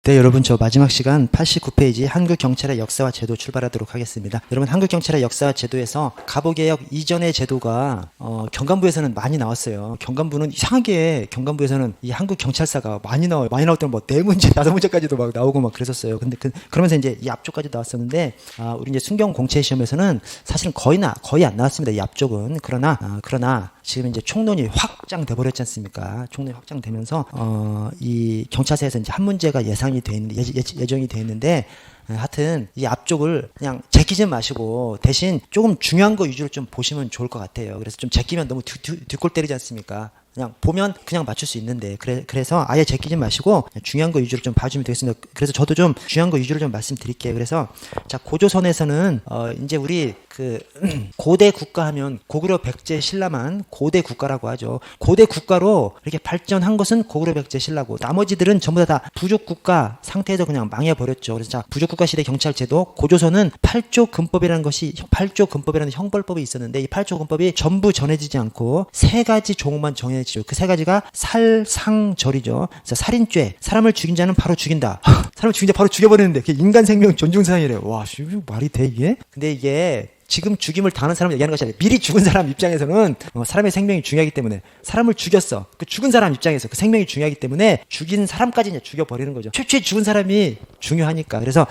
네, 여러분, 저 마지막 시간 89페이지 한국경찰의 역사와 제도 출발하도록 하겠습니다. 여러분, 한국경찰의 역사와 제도에서 갑오개혁 이전의 제도가 경감부에서는 많이 나왔어요. 경감부는 이상하게 경감부에서는 이 한국경찰사가 많이 나와요. 많이 나올 때는 뭐 4문제, 5문제까지도 막 나오고 막 그랬었어요. 근데 그러면서 이제 이 앞쪽까지 나왔었는데 우리 이제 순경 공채 시험에서는 사실은 거의 안 나왔습니다. 이 앞쪽은. 그러나 지금 이제 총론이 확장돼 버렸지 않습니까? 총론이 확장되면서 이 경찰서에서 이제 한 문제가 예정이 돼 있는데 하여튼 이 앞쪽을 그냥 제끼지 마시고 대신 조금 중요한 거 위주로 좀 보시면 좋을 것 같아요. 그래서 좀 제끼면 너무 뒷골 때리지 않습니까? 그냥 보면 그냥 맞출 수 있는데 그래서 아예 제끼지 마시고 중요한 거 위주로 좀 봐주면 되겠습니다. 그래서 저도 좀 중요한 거 위주로 좀 말씀드릴게요. 그래서 자, 고조선에서는 이제 우리 그 고대 국가 하면 고구려 백제 신라만 고대 국가라고 하죠. 고대 국가로 이렇게 발전한 것은 고구려 백제 신라고 나머지들은 전부 다 부족 국가 상태에서 그냥 망해버렸죠. 그래서 자, 부족 국가 시대 경찰 제도 고조선은 8조 근법이라는 형벌법이 있었는데 이 8조 근법이 전부 전해지지 않고 3가지 종목만 정해지죠. 그 3가지가 살상절이죠. 그래서 살인죄, 사람을 죽인 자는 바로 죽인다. 사람을 죽인 자 바로 죽여버리는데 그게 인간 생명 존중사항이래요. 와, 말이 돼 이게? 근데 이게 지금 죽임을 당하는 사람을 얘기하는 것이 아니라 미리 죽은 사람 입장에서는 사람의 생명이 중요하기 때문에 사람을 죽였어. 그 죽은 사람 입장에서 그 생명이 중요하기 때문에 죽인 사람까지 이제 죽여버리는 거죠. 최초에 죽은 사람이 중요하니까. 그래서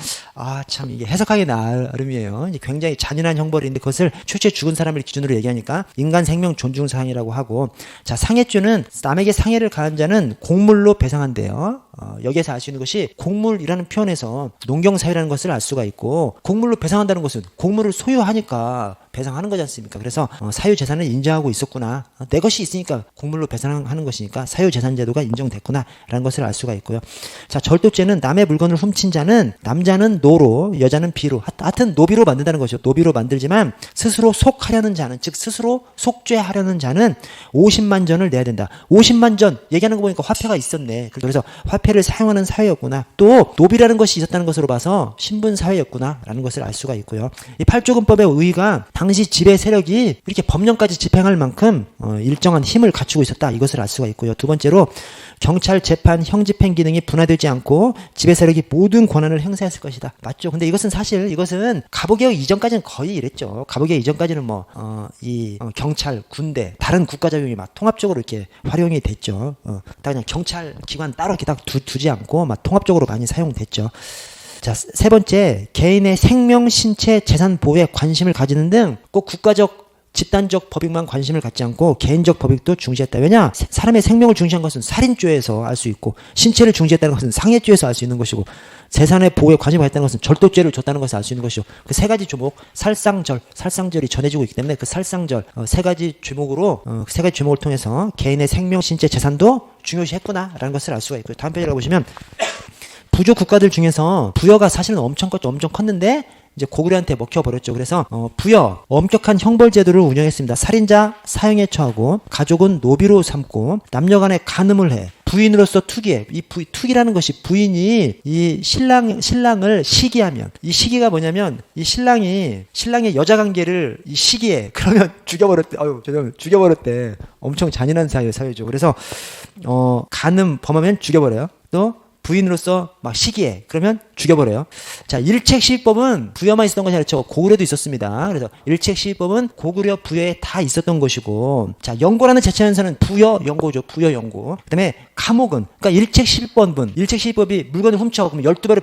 참 이게 해석하기 나름이에요. 이제 굉장히 잔인한 형벌인데 그것을 최초에 죽은 사람을 기준으로 얘기하니까 인간 생명 존중 사항이라고 하고 자, 상해죄는 남에게 상해를 가한 자는 곡물로 배상한대요. 여기에서 알 수 있는 것이 곡물이라는 표현에서 농경사회라는 것을 알 수가 있고 곡물로 배상한다는 것은 곡물을 소유하니까 배상하는 거지 않습니까? 그래서 사유재산을 인정하고 있었구나. 내 것이 있으니까 곡물로 배상하는 것이니까 사유재산제도가 인정됐구나 라는 것을 알 수가 있고요. 자, 절도죄는 남의 물건을 훔친 자는 남자는 노로 여자는 비로 하여튼 노비로 만든다는 것이죠. 노비로 만들지만 스스로 속하려는 자는 즉 스스로 속죄하려는 자는 50만 전을 내야 된다. 50만 전 얘기하는 거 보니까 화폐가 있었네. 그래서 화폐를 사용하는 사회였구나. 또 노비라는 것이 있었다는 것으로 봐서 신분 사회였구나 라는 것을 알 수가 있고요. 이 8조근법의 의의가 당시 지배 세력이 이렇게 법령까지 집행할 만큼 일정한 힘을 갖추고 있었다. 이것을 알 수가 있고요. 두 번째로 경찰, 재판, 형집행 기능이 분화되지 않고 지배 세력이 모든 권한을 행사했을 것이다. 맞죠? 근데 이것은 갑오개혁 이전까지는 거의 이랬죠. 갑오개혁 이전까지는 경찰, 군대, 다른 국가적용이 막 통합적으로 이렇게 활용이 됐죠. 다 그냥 경찰 기관 따로 이렇게 딱 두지 않고 막 통합적으로 많이 사용됐죠. 자, 세 번째, 개인의 생명, 신체, 재산 보호에 관심을 가지는 등 꼭 국가적, 집단적 법익만 관심을 갖지 않고 개인적 법익도 중시했다. 왜냐? 사람의 생명을 중시한 것은 살인죄에서 알 수 있고 신체를 중시했다는 것은 상해죄에서 알 수 있는 것이고 재산의 보호에 관심을 가졌다는 것은 절도죄를 줬다는 것을 알 수 있는 것이고 그 3가지 조목, 살상절이 전해지고 있기 때문에 그 살상절 3가지 조목으로 그 3가지 조목을 통해서 개인의 생명, 신체, 재산도 중요시했구나라는 것을 알 수가 있고요. 다음 페이지를 보시면 부족 국가들 중에서 부여가 사실은 엄청 컸는데 이제 고구려한테 먹혀버렸죠. 그래서 부여, 엄격한 형벌제도를 운영했습니다. 살인자 사형에 처하고 가족은 노비로 삼고 남녀간에 간음을 해. 부인으로서 투기해. 투기라는 것이 부인이 이 신랑을 시기하면 이 시기가 뭐냐면 이 신랑의 여자 관계를 이 시기해. 그러면 죽여버렸대. 죽여버렸대. 엄청 잔인한 사회죠. 그래서 간음 범하면 죽여버려요. 또 부인으로서 막 시기해. 그러면 죽여버려요. 자, 일책시위법은 부여만 있었던 것이 아니라 고구려도 있었습니다. 그래서 일책시위법은 고구려 부여에 다 있었던 것이고, 자, 연고라는 제차현상은 부여 연고죠. 부여 연고. 그 다음에 감옥은, 그러니까 일책시위법이 물건을 훔쳐, 그러면 12배로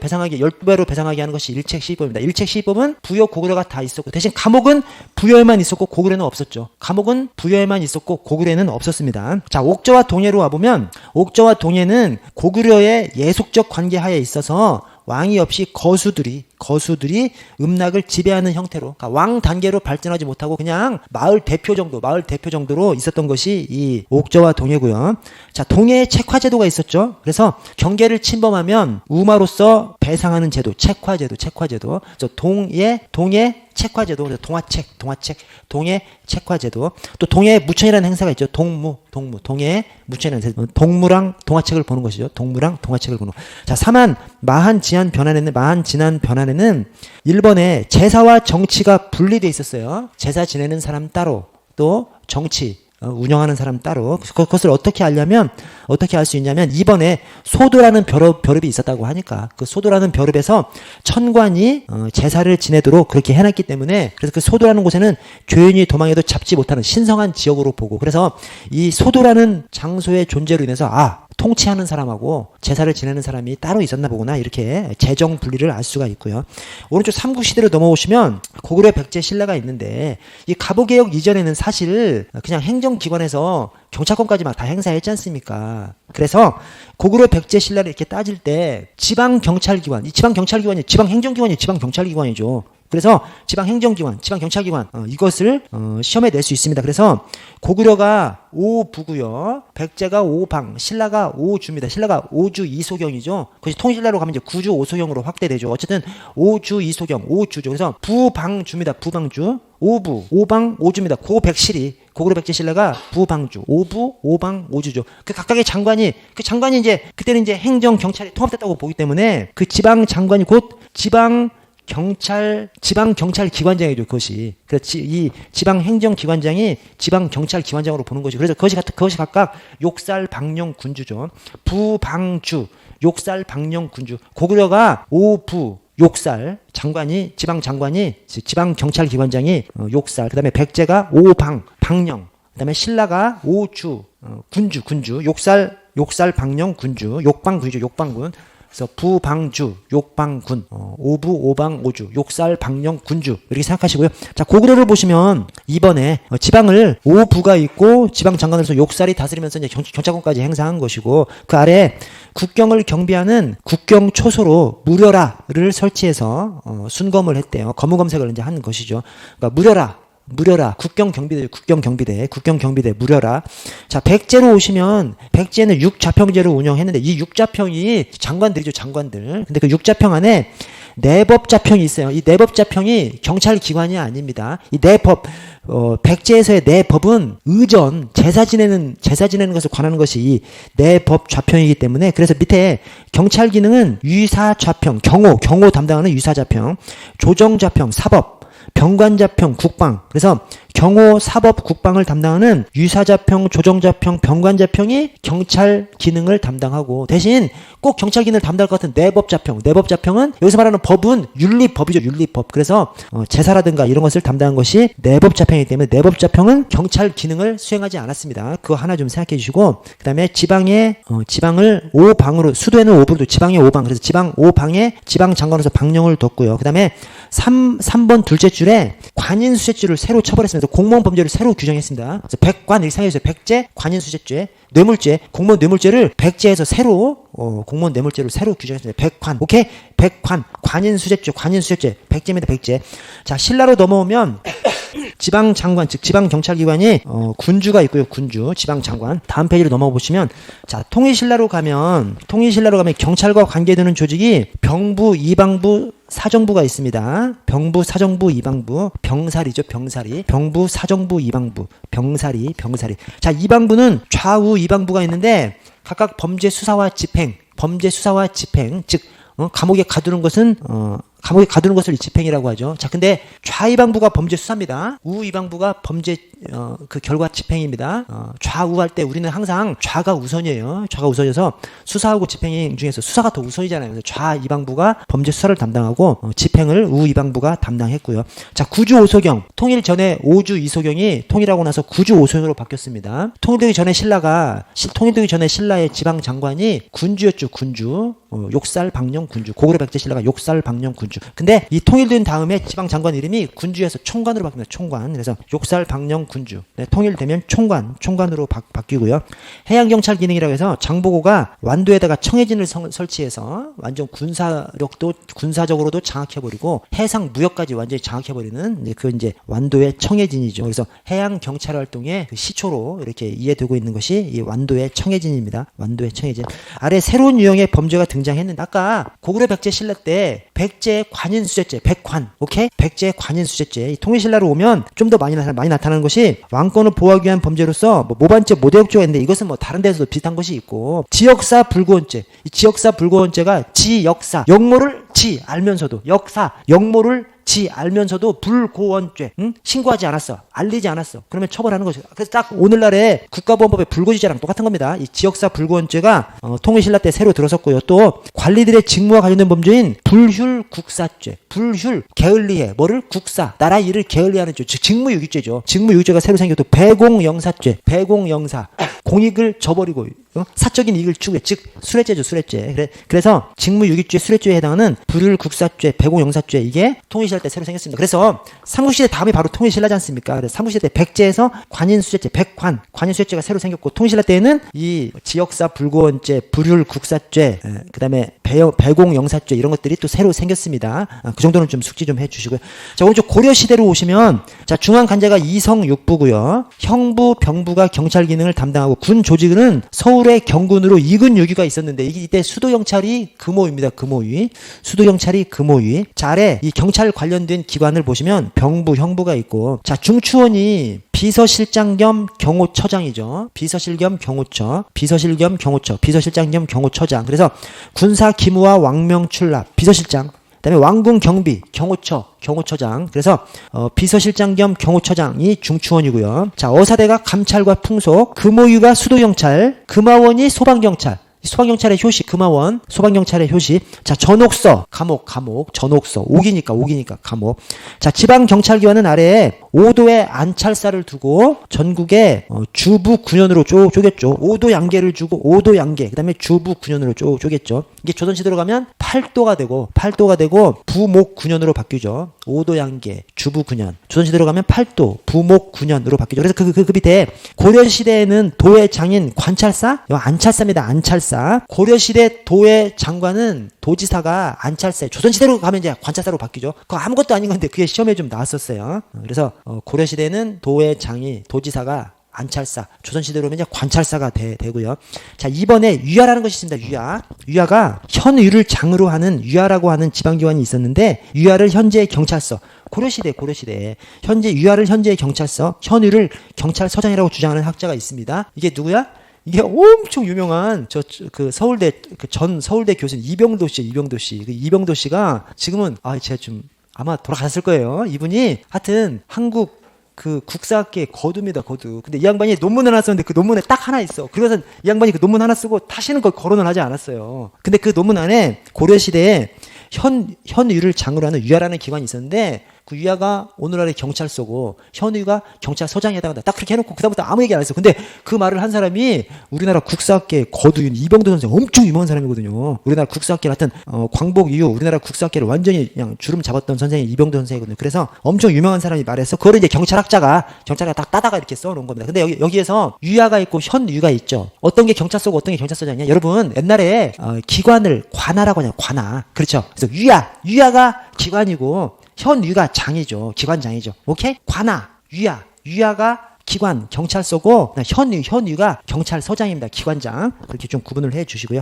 배상하게 하는 것이 일책시위법입니다. 일책시위법은 부여 고구려가 다 있었고, 대신 감옥은 부여에만 있었고, 고구려는 없었죠. 감옥은 부여에만 있었고, 고구려는 없었습니다. 자, 옥저와 동해로 와보면, 옥저와 동해는 고구려의 예속적 관계하에 있어서 왕이 없이 거수들이 음락을 지배하는 형태로, 그러니까 왕 단계로 발전하지 못하고 그냥 마을 대표 정도로 있었던 것이 이 옥저와 동해고요. 자, 동해에 책화제도가 있었죠. 그래서 경계를 침범하면 우마로서 배상하는 제도, 책화제도. 그래서 동해 책화제도, 그래서 동해 책화제도. 또 동해 무천이라는 행사가 있죠. 동해 무천이라는 행사. 동무랑 동화책을 보는 것이죠. 자, 마한 진한 변환에는 일본의 제사와 정치가 분리돼 있었어요. 제사 지내는 사람 따로, 또 정치, 운영하는 사람 따로. 그것을 어떻게 알려면 어떻게 알 수 있냐면 이번에 소도라는 벼룹이 있었다고 하니까 그 소도라는 벼룹에서 천관이 제사를 지내도록 그렇게 해놨기 때문에 그래서 그 소도라는 곳에는 죄인이 도망해도 잡지 못하는 신성한 지역으로 보고 그래서 이 소도라는 장소의 존재로 인해서 통치하는 사람하고 제사를 지내는 사람이 따로 있었나 보구나 이렇게 재정 분리를 알 수가 있고요. 오른쪽 삼국시대로 넘어오시면 고구려 백제 신라가 있는데 이 갑오개혁 이전에는 사실 그냥 행정기관에서 경찰권까지만 다 행사했지 않습니까? 그래서 고구려 백제 신라를 이렇게 따질 때 지방경찰기관, 이 지방경찰기관이 지방행정기관이 지방경찰기관이죠. 그래서 지방행정기관, 지방경찰기관 이것을 시험에 낼 수 있습니다. 그래서 고구려가 5부고요. 백제가 5방, 신라가 5주입니다. 신라가 5주 2소경이죠. 그것이 통일신라로 가면 이제 9주 5소경으로 확대되죠. 어쨌든 5주 2소경, 5주죠. 그래서 부방주입니다. 부방주. 5부, 5방, 5주입니다. 고백실이 고구려 백제 신라가 부방주, 5부, 5방, 5주죠. 그 각각의 장관이 그 장관이 이제 그때는 이제 행정 경찰이 통합됐다고 보기 때문에 그 지방 장관이 곧 지방경찰 기관장이죠, 그것이. 그래서 이 지방행정기관장이 지방경찰기관장으로 보는 거죠. 그래서 그것이 각각 욕살, 방령, 군주죠. 부방주, 욕살, 방령, 군주. 고구려가 5부, 욕살, 장관이, 지방경찰기관장이 욕살, 그 다음에 백제가 5방, 방령, 그 다음에 신라가 5주, 군주, 욕살, 방령, 군주, 욕방군이죠, 욕방군. 그래서 부방주, 욕방군, 5부, 5방, 5주, 욕살, 방령, 군주 이렇게 생각하시고요. 자, 고구려를 보시면 이번에 지방을 5부가 있고 지방 장관으로서 욕살이 다스리면서 이제 경찰권까지 행사한 것이고 그 아래 국경을 경비하는 국경 초소로 무려라를 설치해서 순검을 했대요. 거무검색을 이제 한 것이죠. 그러니까 무려라 국경경비대 무려라. 자, 백제로 오시면 백제는 육좌평제를 운영했는데 이 육좌평이 장관들이죠, 장관들. 근데 그 육좌평 안에 내법좌평이 있어요. 이 내법좌평이 경찰기관이 아닙니다. 이 내법 백제에서의 내법은 의전 제사 지내는 것을 관하는 것이 이 내법좌평이기 때문에 그래서 밑에 경찰 기능은 유사좌평 경호 담당하는 유사좌평, 조정좌평 사법, 병관좌평, 국방. 그래서 경호, 사법, 국방을 담당하는 유사좌평, 조정좌평, 병관좌평이 경찰 기능을 담당하고 대신 꼭 경찰 기능을 담당할 것 같은 내법좌평은 여기서 말하는 법은 윤리법이죠, 윤리법. 그래서 제사라든가 이런 것을 담당한 것이 내법좌평이기 때문에 내법좌평은 경찰 기능을 수행하지 않았습니다. 그거 하나 좀 생각해 주시고 그 다음에 지방을 5방으로 수도에는 5부로 지방에 5방 그래서 지방 5방에 지방장관으로서 방령을 뒀고요. 그 다음에 3번 둘째 줄에 관인수재죄를 새로 처벌했습니다. 공무원 범죄를 새로 규정했습니다. 그래서 백관 이렇게 생각해주세요. 백제, 관인수재죄, 뇌물죄, 공무원 뇌물죄를 백제에서 새로 공무원 뇌물죄를 새로 규정했습니다. 백관, 오케이? 백관, 관인수재죄, 백제입니다. 백제. 자, 신라로 넘어오면 지방장관, 즉 지방경찰기관이 군주가 있고요. 군주, 지방장관. 다음 페이지로 넘어가 보시면 자, 통일신라로 가면 경찰과 관계되는 조직이 병부, 이방부, 사정부가 있습니다. 병부, 사정부, 이방부, 병사리죠, 병사리. 병부, 사정부, 이방부, 병사리. 자, 이방부는 좌우 이방부가 있는데 각각 범죄 수사와 집행, 즉 감옥에 가두는 것을 집행이라고 하죠. 자, 근데 좌이방부가 범죄 수사입니다. 우이방부가 범죄 그 결과 집행입니다. 좌우할 때 우리는 항상 좌가 우선이에요. 좌가 우선이어서 수사하고 집행 중에서 수사가 더 우선이잖아요. 그래서 좌이방부가 범죄 수사를 담당하고 집행을 우이방부가 담당했고요. 자, 구주 5소경. 통일 전에 5주 2소경이 통일하고 나서 구주 5소경으로 바뀌었습니다. 통일되기 전에 신라의 지방 장관이 군주였죠. 군주. 욕살, 방령, 군주. 고구려 백제 신라가 욕살, 방령, 군주. 근데 이 통일된 다음에 지방 장관 이름이 군주에서 총관으로 바뀝니다. 총관. 그래서 욕살, 방령, 군주. 네, 통일되면 총관으로 바뀌고요. 해양경찰 기능이라고 해서 장보고가 완도에다가 청해진을 설치해서 완전 군사적으로도 장악해버리고 해상 무역까지 완전히 장악해버리는 그 이제 완도의 청해진이죠. 그래서 해양경찰 활동의 그 시초로 이렇게 이해되고 있는 것이 이 완도의 청해진입니다. 완도의 청해진. 아래 새로운 유형의 범죄가 등장했는데 아까 고구려 백제 신라 때 백제 관인수재죄, 백관, 오케이? 백제 관인수재죄. 통일신라로 오면 좀 더 많이 나타나는 것이 왕권을 보호하기 위한 범죄로서 모반죄, 모대역죄가 있는데 이것은 다른 데서도 비슷한 것이 있고 지역사 불구원죄. 이 지역사 불구원죄가 지역사, 역모를 알면서도 역사, 역모를 지 알면서도 불고원죄, 신고하지 않았어, 알리지 않았어. 그러면 처벌하는 거죠. 그래서 딱 오늘날의 국가보안법의 불고지죄랑 똑같은 겁니다. 이 지역사 불고원죄가 통일신라 때 새로 들어섰고요. 또 관리들의 직무와 관련된 범죄인 불휼국사죄, 불휼 게을리해 뭐를 국사 나라 일을 게을리하는 죄, 즉 직무유기죄죠. 직무유기죄가 새로 생겼고 배공영사죄, 배공영사 공익을 저버리고 사적인 이익을 추구해, 즉 수뢰죄죠, 수뢰죄. 그래서 직무유기죄, 수뢰죄에 해당하는 불휼국사죄, 배공영사죄 이게 통일신라 때 새로 생겼습니다. 그래서 삼국시대 다음이 바로 통일신라지 않습니까? 그래서 삼국시대 때 백제에서 관인수재죄, 관인수재죄가 새로 생겼고 통일신라 때에는 이 지역사 불고원죄, 불휼국사죄, 그다음에 배공영사죄 이런 것들이 또 새로 생겼습니다. 그 정도는 좀 숙지 좀 해주시고요. 자, 오른쪽 고려시대로 오시면 자 중앙관제가 이성육부고요. 형부, 병부가 경찰 기능을 담당하고 군 조직은 서울의 경군으로 이근 유기가 있었는데 이때 수도경찰이 금호위입니다. 금호위. 수도경찰이 금호위. 자, 아래 이 경찰 관련된 기관을 보시면 병부, 형부가 있고 자 중추원이 비서실장 겸 경호처장이죠. 비서실 겸 경호처, 비서실 겸 경호처, 비서실장 겸 경호처장. 그래서 군사 기무와 왕명출납, 비서실장. 그다음에 왕궁 경비, 경호처장. 그래서 비서실장 겸 경호처장이 중추원이고요. 자, 어사대가 감찰과 풍속, 금호위가 수도경찰, 금하원이 소방경찰. 소방경찰의 효시, 금하원, 소방경찰의 효시. 자, 전옥서, 감옥, 전옥서. 옥이니까, 감옥. 자, 지방경찰기관은 아래에 5도의 안찰사를 두고 전국에 주부 9년으로 쪼갰죠. 5도 양계를 주고 5도 양계, 그 다음에 주부 9년으로 쪼갰죠. 이게 조선시대로 가면 8도가 되고 부목 9년으로 바뀌죠. 5도 양계, 주부 9년. 조선시대로 가면 8도, 부목 9년으로 바뀌죠. 그래서 그 밑에 고려시대에는 도의 장인 관찰사, 안찰사입니다. 안찰사. 고려시대 도의 장관은 도지사가 안찰사, 조선시대로 가면 이제 관찰사로 바뀌죠. 그거 아무것도 아닌 건데 그게 시험에 좀 나왔었어요. 그래서 고려시대는 도의 장이, 도지사가 안찰사, 조선시대로 오면 이제 관찰사가 되고요. 자, 이번에 유야라는 것이 있습니다. 유야가 현유를 장으로 하는 유야라고 하는 지방기관이 있었는데 유야를 현재의 경찰서, 고려시대 현재 유야를 현재의 경찰서, 현유를 경찰서장이라고 주장하는 학자가 있습니다. 이게 누구야? 이게 엄청 유명한 서울대 전 서울대 교수님 이병도 씨. 그 이병도 씨가 지금은 제가 좀 아마 돌아가셨을 거예요. 이분이 하여튼 한국 그 국사학계의 거두입니다, 거두. 근데 이 양반이 논문을 하나 썼는데 그 논문에 딱 하나 있어. 그래서 이 양반이 그 논문 하나 쓰고 다시는 그걸 거론을 하지 않았어요. 근데 그 논문 안에 고려시대에 현유를 장으로 하는 유야라는 기관이 있었는데 그 유야가 오늘날의 경찰서고 현유가 경찰서장에 해당한다. 딱 그렇게 해놓고 그다음부터 아무 얘기 안 했어. 근데 그 말을 한 사람이 우리나라 국사학계 거두인 이병도 선생, 엄청 유명한 사람이거든요. 우리나라 국사학계를 하여튼 광복 이후 우리나라 국사학계를 완전히 그냥 주름 잡았던 선생이 이병도 선생이거든요. 그래서 엄청 유명한 사람이 말해서 그거를 이제 경찰학자가 딱 따다가 이렇게 써놓은 겁니다. 근데 여기에서 유야가 있고 현유가 있죠. 어떤 게 경찰서고 어떤 게 경찰서장이냐? 여러분 옛날에 기관을 관하라고 하냐, 관하. 그렇죠. 그래서 유야가 기관이고 현유가 장이죠. 기관장이죠. 오케이? 관하, 유야가 기관, 경찰서고 현유가 경찰서장입니다. 기관장. 그렇게 좀 구분을 해 주시고요.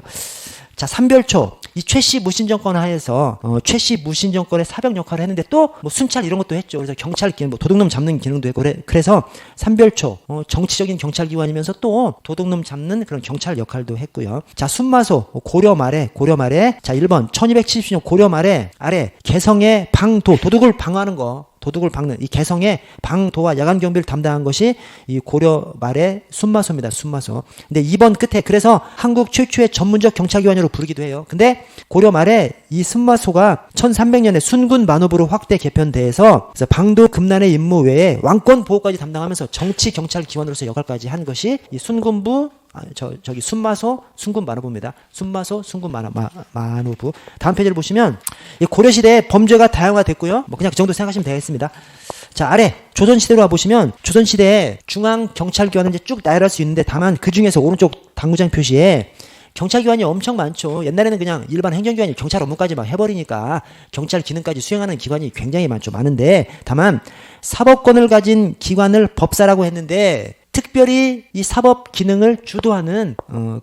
자, 삼별초. 이 최씨 무신정권 하에서 최씨 무신정권의 사병 역할을 했는데 또 뭐 순찰 이런 것도 했죠. 그래서 경찰 기능, 도둑놈 잡는 기능도 했고 그래서 삼별초 정치적인 경찰 기관이면서 또 도둑놈 잡는 그런 경찰 역할도 했고요. 자, 순마소 고려 말에 자 1번 1270년 고려 말에 아래 개성의 방도, 도둑을 방어하는 거. 도둑을 박는 이 개성의 방도와 야간 경비를 담당한 것이 이 고려 말의 순마소입니다. 순마소. 근데 2번 끝에 그래서 한국 최초의 전문적 경찰기관으로 부르기도 해요. 근데 고려 말에 이 순마소가 1300년에 순군 만호부로 확대 개편돼서 그래서 방도 금난의 임무 외에 왕권 보호까지 담당하면서 정치 경찰 기관으로서 역할까지 한 것이 이 순군부 저기 순마소 순군 만호부입니다. 순마소 순군 만호부. 다음 페이지를 보시면 이 고려시대에 범죄가 다양화됐고요. 뭐 그냥 그 정도 생각하시면 되겠습니다. 자, 아래 조선시대로 와보시면 조선시대에 중앙경찰기관은 이제 쭉 나열할 수 있는데 다만 그 중에서 오른쪽 당구장 표시에 경찰기관이 엄청 많죠. 옛날에는 그냥 일반 행정기관이 경찰 업무까지 막 해버리니까 경찰 기능까지 수행하는 기관이 굉장히 많은데 다만 사법권을 가진 기관을 법사라고 했는데 특별히 이 사법 기능을 주도하는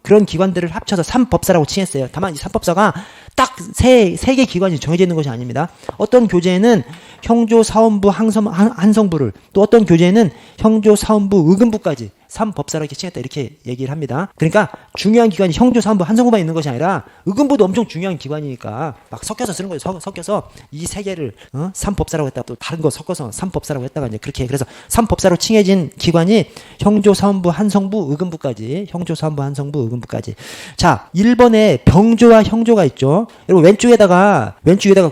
그런 기관들을 합쳐서 삼법사라고 칭했어요. 다만 이 삼법사가 딱 세 개 기관이 정해져 있는 것이 아닙니다. 어떤 교재에는 형조, 사원부, 한성부를, 또 어떤 교재에는 형조, 사원부, 의금부까지 3법사로 이렇게 칭했다, 이렇게 얘기를 합니다. 그러니까 중요한 기관이 형조, 사원부, 한성부만 있는 것이 아니라 의금부도 엄청 중요한 기관이니까 막 섞여서 쓰는 거예요. 섞여서 이 세 개를 3법사라고 했다가 또 다른 거 섞어서 3법사라고 했다가 이제 그렇게, 그래서 3법사로 칭해진 기관이 형조, 사원부, 한성부, 의금부까지, 형조, 사원부, 한성부, 의금부까지. 자, 1번에 병조와 형조가 있죠. 여러분 왼쪽에다가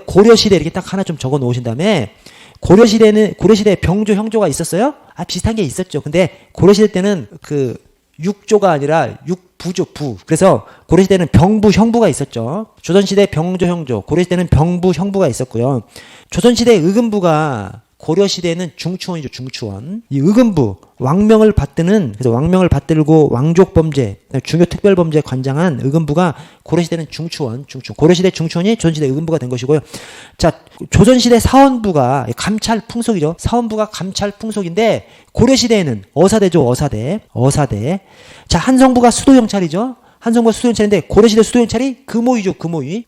고려시대 이렇게 딱 하나 좀 적어 놓으신 다음에, 고려시대에 병조, 형조가 있었어요? 비슷한 게 있었죠. 근데 고려시대 때는 그 육조가 아니라 육부조, 부. 그래서 고려시대는 병부, 형부가 있었죠. 조선시대 병조, 형조. 고려시대는 병부, 형부가 있었고요. 조선시대 의금부가 고려시대는 중추원이죠, 중추원. 이 의금부, 왕명을 받드는, 그래서 왕명을 받들고 왕족범죄, 중요특별범죄에 관장한 의금부가 고려시대는 중추원. 고려시대 중추원이 조선시대 의금부가 된 것이고요. 자, 조선시대 사원부가 감찰 풍속이죠. 사원부가 감찰 풍속인데, 고려시대에는 어사대죠, 어사대. 자, 한성부가 수도경찰이죠. 한성부가 수도경찰인데 고려시대 수도경찰이 금호위죠, 금호위.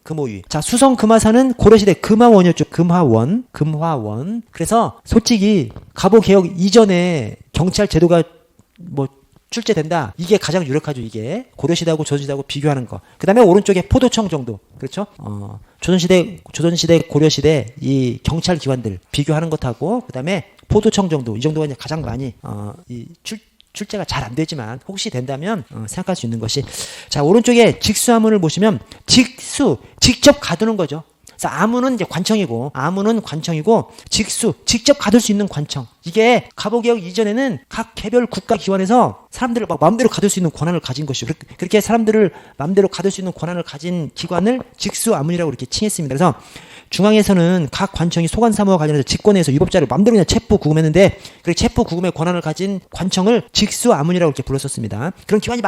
자, 수성 금화사는 고려시대 금화원이었죠, 금화원. 그래서 솔직히 갑오개혁 이전에 경찰 제도가 뭐 출제된다, 이게 가장 유력하죠. 이게 고려시대하고 조선시대하고 비교하는 거. 그 다음에 오른쪽에 포도청 정도, 그렇죠? 조선시대, 고려시대 이 경찰 기관들 비교하는 것하고, 그 다음에 포도청 정도, 이 정도가 이제 가장 많이 출제가 잘 안 되지만 혹시 된다면 생각할 수 있는 것이, 자, 오른쪽에 직수아문을 보시면 직접 가두는 거죠. 그래서 아문은 이제 관청이고, 직접 가둘 수 있는 관청. 이게 갑오개혁 이전에는 각 개별 국가 기관에서 사람들을 막 마음대로 가둘 수 있는 권한을 가진 것이죠. 그렇게 사람들을 마음대로 가둘 수 있는 권한을 가진 기관을 직수아문이라고 이렇게 칭했습니다. 그래서 중앙에서는 각 관청이 소관사무와 관련해서 직권에서 유법자를 마음대로 그냥 체포 구금했는데, 그 체포 구금의 권한을 가진 관청을 직수아문이라고 이렇게 불렀었습니다. 그런 기관이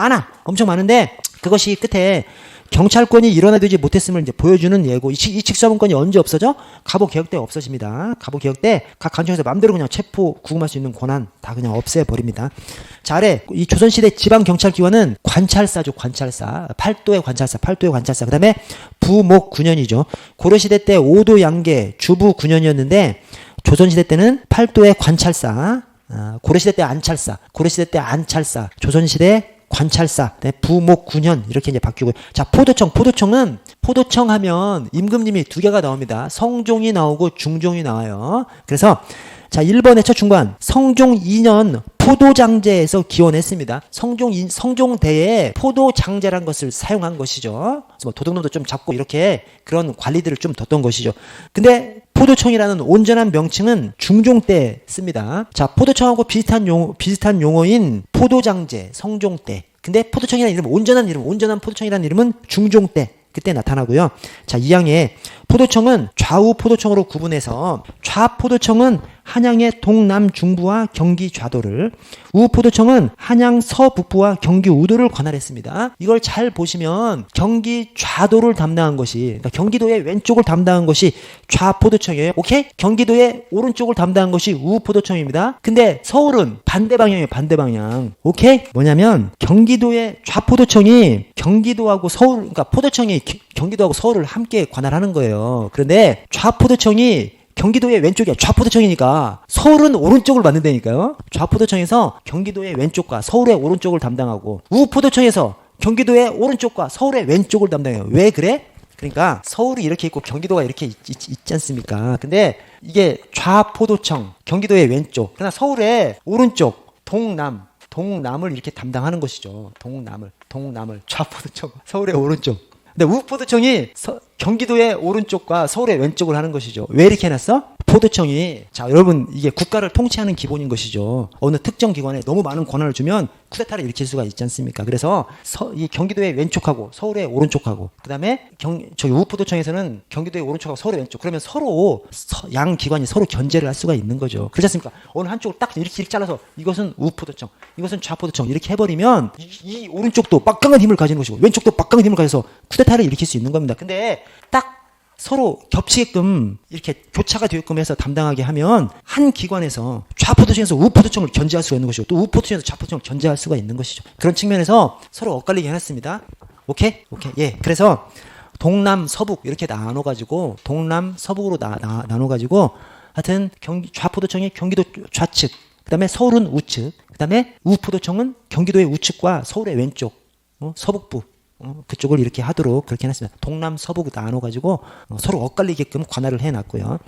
엄청 많은데, 그것이 끝에 경찰권이 일어나지 못했음을 이제 보여주는 예고. 이 직수아문권이 언제 없어져? 갑오개혁 때 없어집니다. 갑오개혁 때 각 관청에서 마음대로 그냥 체포 구금할 수 있는 권한 다 그냥 없애버립니다. 자, 아래 이 조선시대 지방경찰기관은 관찰사죠, 관찰사. 팔도의 관찰사. 그 다음에 부목 9년이죠. 고려시대 때 5도 양계 주부 9년이었는데, 조선시대 때는 팔도의 관찰사, 고려시대 때 안찰사, 조선시대 관찰사, 부목 9년 이렇게 이제 바뀌고요. 자, 포도청 하면 임금님이 두 개가 나옵니다. 성종이 나오고 중종이 나와요. 그래서 자, 1번의 첫 중관, 성종 2년 포도장제에서 기원했습니다. 성종대에 포도장제란 것을 사용한 것이죠. 그래서 뭐 도둑놈도 좀 잡고 이렇게 그런 관리들을 좀 뒀던 것이죠. 근데 포도청이라는 온전한 명칭은 중종 때 씁니다. 자, 포도청하고 비슷한 용어인 포도장제, 성종 때. 근데 포도청이라는 이름, 온전한 포도청이라는 이름은 중종 때. 그때 나타나고요. 자, 2항에 포도청은 좌우 포도청으로 구분해서, 좌포도청은 한양의 동남 중부와 경기 좌도를, 우포도청은 한양 서북부와 경기 우도를 관할했습니다. 이걸 잘 보시면 경기 좌도를 담당한 것이, 그러니까 경기도의 왼쪽을 담당한 것이 좌포도청이에요. 오케이? 경기도의 오른쪽을 담당한 것이 우포도청입니다. 근데 서울은 반대 방향. 오케이? 뭐냐면 경기도의 좌포도청이 경기도하고 서울, 그러니까 포도청이 경기도하고 서울을 함께 관할하는 거예요. 그런데 좌포도청이 경기도의 왼쪽이야. 좌포도청이니까 서울은 오른쪽을 맡는다니까요. 좌포도청에서 경기도의 왼쪽과 서울의 오른쪽을 담당하고, 우포도청에서 경기도의 오른쪽과 서울의 왼쪽을 담당해요. 왜 그래? 그러니까 서울이 이렇게 있고 경기도가 이렇게 있지 않습니까? 근데 이게 좌포도청, 경기도의 왼쪽, 그러나 서울의 오른쪽, 동남을 이렇게 담당하는 것이죠. 동남을 좌포도청, 서울의 오른쪽. 근데 우포도청이 경기도의 오른쪽과 서울의 왼쪽을 하는 것이죠. 왜 이렇게 해놨어? 포도청이, 자, 여러분, 이게 국가를 통치하는 기본인 것이죠. 어느 특정 기관에 너무 많은 권한을 주면 쿠데타를 일으킬 수가 있지 않습니까? 그래서 이 경기도의 왼쪽하고 서울의 오른쪽하고, 그 다음에 저기 우포도청에서는 경기도의 오른쪽하고 서울의 왼쪽, 그러면 서로 양 기관이 서로 견제를 할 수가 있는 거죠. 그렇지 않습니까? 어느 한쪽을 딱 이렇게 잘라서 이것은 우포도청, 이것은 좌포도청 이렇게 해버리면 이 오른쪽도 막강한 힘을 가지는 것이고 왼쪽도 막강한 힘을 가져서 쿠데타를 일으킬 수 있는 겁니다. 근데 딱 서로 겹치게끔 이렇게 교차가 되게끔 해서 담당하게 하면 한 기관에서 좌포도청에서 우포도청을 견제할 수가 있는 것이고, 또 우포도청에서 좌포도청을 견제할 수가 있는 것이죠. 그런 측면에서 서로 엇갈리게 해놨습니다. 오케이? 예. 그래서 동남, 서북 이렇게 나눠가지고 동남, 서북으로 나눠가지고 하여튼 좌포도청이 경기도 좌측, 그다음에 서울은 우측, 그다음에 우포도청은 경기도의 우측과 서울의 왼쪽, 서북부 그쪽을 이렇게 하도록 그렇게 해놨습니다. 동남, 서북 나눠가지고 서로 엇갈리게끔 관할을 해놨고요.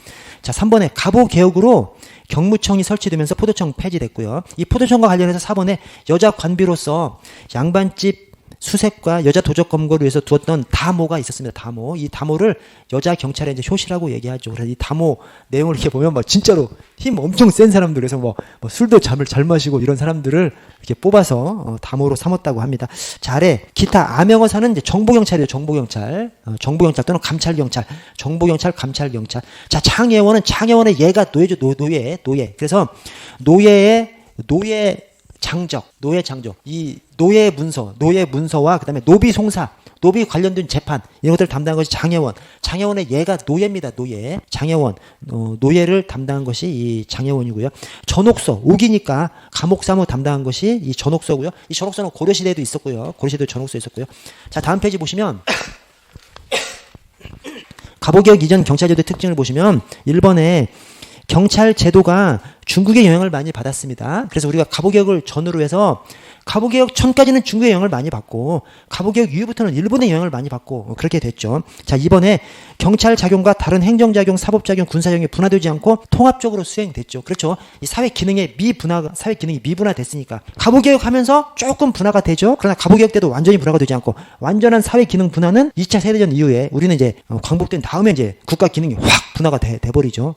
자, 3번에 갑오개혁으로 경무청이 설치되면서 포도청 폐지됐고요. 이 포도청과 관련해서 4번에 여자 관비로서 양반집 수색과 여자 도적 검거를 위해서 두었던 다모가 있었습니다. 다모. 이 다모를 여자 경찰에 이제 효시라고 얘기하죠. 그래서 이 다모 내용을 이렇게 보면 뭐 진짜로 힘 엄청 센 사람들, 그래서 뭐 술도 잠을 잘 마시고 이런 사람들을 이렇게 뽑아서 다모로 삼았다고 합니다. 자, 아래 기타 암영어사는 이제 정보경찰이에요. 정보경찰. 정보경찰 또는 감찰경찰. 정보경찰, 감찰경찰. 자, 장예원은 장예원의 예가 노예죠. 노예. 그래서 노예 장적, 이 노예 문서와 그다음에 노비 송사, 노비 관련된 재판 이런 것들을 담당한 것이 장예원. 장예원의 예가 노예입니다. 노예. 장예원, 노예를 담당한 것이 이 장예원이고요. 전옥서, 옥이니까 감옥 사무 담당한 것이 이 전옥서고요. 이 전옥서는 고려시대에도 있었고요. 고려시대도 전옥서 있었고요. 자, 다음 페이지 보시면 갑오개혁 이전 경찰제도의 특징을 보시면 1번에 경찰 제도가 중국의 영향을 많이 받았습니다. 그래서 우리가 갑오개혁을 전후로 해서 갑오개혁 전까지는 중국의 영향을 많이 받고 갑오개혁 이후부터는 일본의 영향을 많이 받고 그렇게 됐죠. 자, 이번에 경찰 작용과 다른 행정작용, 사법작용, 군사작용이 분화되지 않고 통합적으로 수행됐죠. 그렇죠. 이 사회 기능이 미분화됐으니까 갑오개혁하면서 조금 분화가 되죠. 그러나 갑오개혁 때도 완전히 분화가 되지 않고 완전한 사회 기능 분화는 2차 세대전 이후에 우리는 이제 광복된 다음에 이제 국가 기능이 확 분화가 돼버리죠.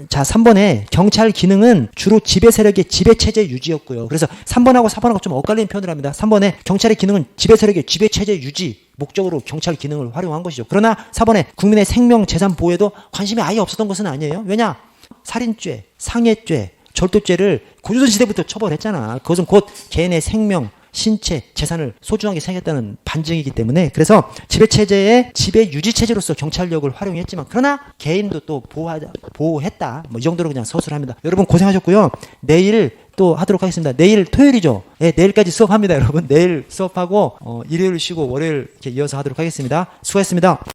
자, 3번에 경찰 기능은 주로 지배 세력의 지배 체제 유지였고요. 그래서 3번하고 4번하고 좀 엇갈리는 표현을 합니다. 3번에 경찰의 기능은 지배 세력의 지배 체제 유지 목적으로 경찰 기능을 활용한 것이죠. 그러나 4번에 국민의 생명, 재산 보호에도 관심이 아예 없었던 것은 아니에요. 왜냐? 살인죄, 상해죄, 절도죄를 고조선시대부터 처벌했잖아. 그것은 곧 개인의 생명, 신체, 재산을 소중하게 생각했다는 반증이기 때문에 그래서 지배체제의 지배 유지체제로서 경찰력을 활용했지만 그러나 개인도 또 보호했다. 뭐 이 정도로 그냥 서술합니다. 여러분 고생하셨고요. 내일 또 하도록 하겠습니다. 내일 토요일이죠. 네, 내일까지 수업합니다. 여러분 내일 수업하고 일요일 쉬고 월요일 이렇게 이어서 하도록 하겠습니다. 수고했습니다.